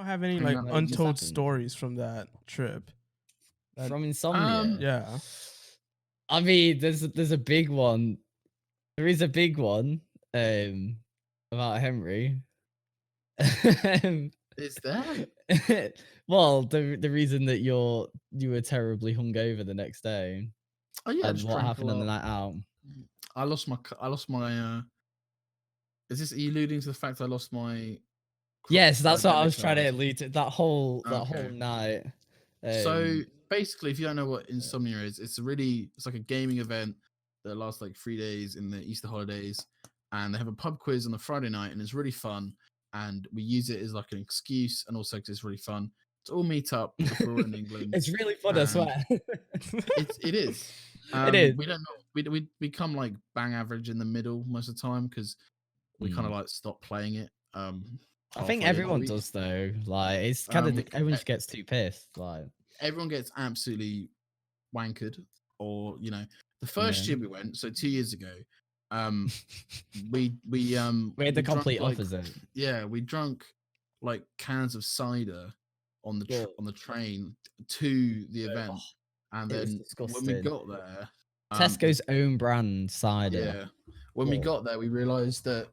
have any I like mean, What just untold happened? stories from that trip. From Insomnia. Yeah. I mean, there's a big one. There is a big one about Henry. Is there? Well, the reason that you were terribly hungover the next day, Oh yeah, I and just what drank a happened on the lot. night out. I lost my. Is this alluding to the fact I lost my? Yes, that's what I debit was trying to card? allude to. That whole Okay. night. So basically, if you don't know what Insomnia is, it's like a gaming event that lasts like 3 days in the Easter holidays, and they have a pub quiz on the Friday night, and it's really fun. And we use it as like an excuse, and also because it's really fun to all meet up if we're in England. it's really fun, I and swear. it is. It is. We don't know. We come like bang average in the middle most of the time because we kind of like stop playing it. I halfway think in. everyone does though. Like it's kind of everyone just gets too pissed. Like everyone gets absolutely wankered, or the first year we went, so 2 years ago, we had the complete opposite. Yeah, we drank like cans of cider on the train to the event, and then when we got there, Tesco's own brand cider. Yeah, when we got there, we realised that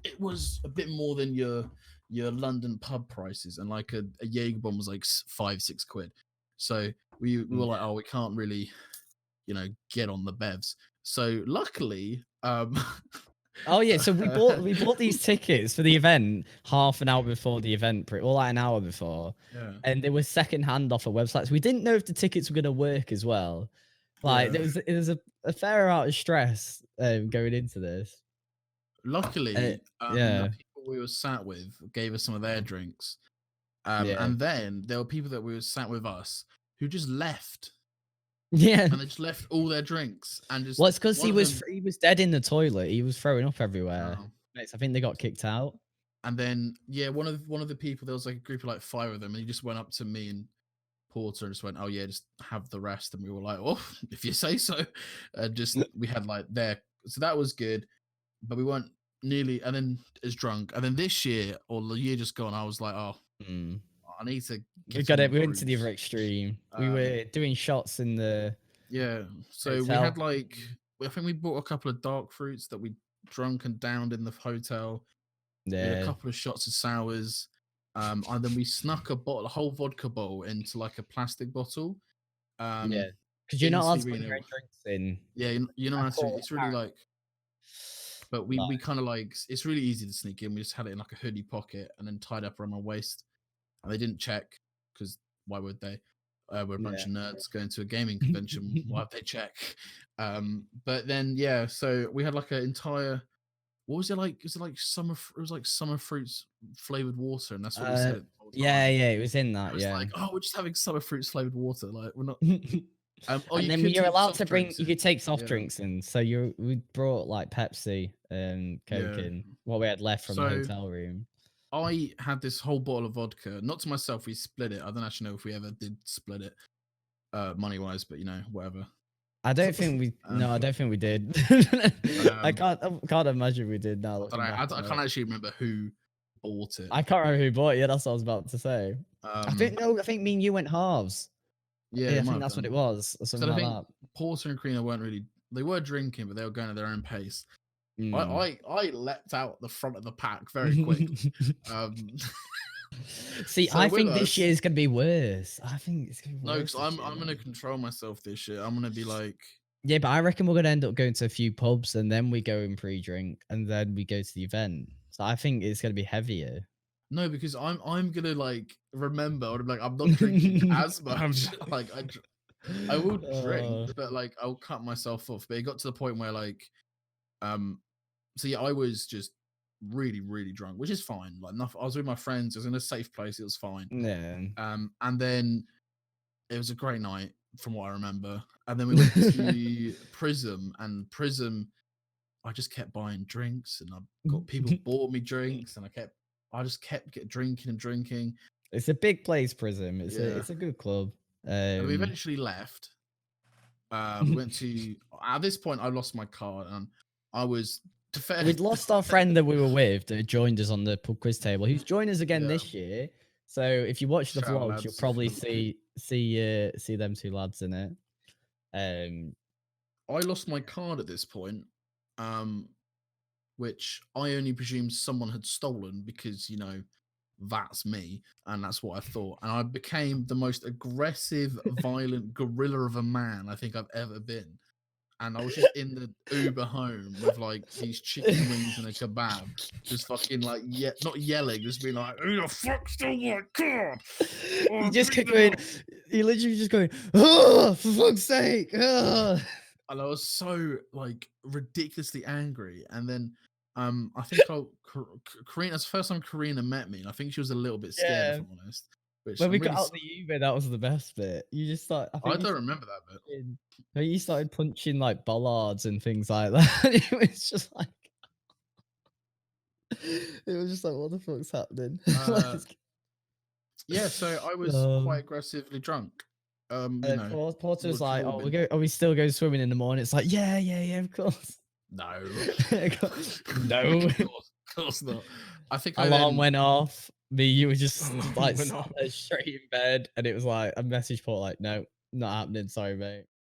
it was a bit more than your London pub prices, and like a Jaeger bomb was like 5-6 quid. So we were like, oh, we can't really, get on the bevs. So luckily, oh yeah, so we bought these tickets for the event half an hour before the event, or like an hour before, and they were second hand off a website. So we didn't know if the tickets were going to work as well. Like it was a fair amount of stress going into this. Luckily, the people we were sat with gave us some of their drinks, and then there were people that we were sat with us who just left. Yeah, and they just left all their drinks and just. Well, it's because he was dead in the toilet. He was throwing up everywhere. I think they got kicked out. And then one of the people, there was like a group of like 5 of them, and he just went up to me and Porter and just went, "Oh yeah, just have the rest." And we were like, "Oh, if you say so." Just we had like so that was good, but we weren't nearly and then as drunk. And then this year or the year just gone, I was like, "Oh, I need to." We went to the other extreme. We were doing shots in the So hotel. we had like I think we bought a couple of dark fruits that we drunk and downed in the hotel. Yeah, we had a couple of shots of sours. And then we snuck a whole vodka bottle into like a plastic bottle. Because you're not allowed to put your own drinks in. Yeah, you're not allowed to. It's really like, but we kind of like, it's really easy to sneak in. We just had it in like a hoodie pocket and then tied up around my waist. And they didn't check because why would they? We're a bunch of nerds going to a gaming convention. Why would they check? But then so we had like an entire. What was it like? Was it like summer? It was like summer fruits flavored water, and that's what we said. Yeah, it was in that. It was like, oh, we're just having summer fruits flavored water. Like we're not. And then you're allowed to bring. You could take soft drinks in. So we brought like Pepsi and Coke in. What we had left from the hotel room. I had this whole bottle of vodka, not to myself. We split it. I don't actually know if we ever did split it, money wise, but whatever. I don't think we. No, I don't think we did. I can't imagine we did. Now I can't actually remember who bought it. I can't remember who bought it. Yeah, that's what I was about to say. I think me and you went halves. Yeah, I think that's what it was. Or something like that. Porter and Karina weren't really. They were drinking, but they were going at their own pace. I leapt out the front of the pack very quick. See, I think this year is gonna be worse. I think it's gonna be worse. No, because I'm gonna control myself this year. I'm gonna be like. Yeah, but I reckon we're gonna end up going to a few pubs and then we go and pre-drink and then we go to the event. So I think it's gonna be heavier. No, because I'm gonna like remember. I'm like I'm not drinking as much. Like I will drink, but like I'll cut myself off. But it got to the point where like, so yeah, I was just really, really drunk, which is fine. Like nothing. I was with my friends. I was in a safe place. It was fine. Yeah. And then it was a great night from what I remember. And then we went to Prism, and Prism, I just kept buying drinks, and I got people bought me drinks, and I just kept drinking and drinking. It's a big place, Prism. It's a good club. And we eventually left. We went to. At this point, I lost my card, and I was. We'd lost our friend that we were with that joined us on the pub quiz table. Who's joined us again this year. So if you watch the Shout out, vlogs, lads, you'll if probably you- see them two lads in it. I lost my card at this point, which I only presumed someone had stolen because, you know, that's me, and that's what I thought. And I became the most aggressive, violent gorilla of a man I think I've ever been. And I was just in the Uber home with like these chicken wings and a kebab, just fucking like not yelling, just being like, "Who the fuck stole my card?" You just kept going. You literally just going, "Oh, for fuck's sake!" Oh. And I was so like ridiculously angry. And then I think Karina, that's the first time Karina met me, and I think she was a little bit scared, if I'm honest. Which When we really got out the Uber, that was the best bit. You just thought, I don't remember that bit. You started punching like bollards and things like that. It was just like, what the fuck's happening? Yeah, so I was quite aggressively drunk. You know, Porter was like, "Oh, we still go swimming in the morning?" It's like, yeah, of course. No, no, of course not. I think alarm went off. You were just like Went off. straight in bed, and it was like a message port like, "No, not happening. Sorry, mate."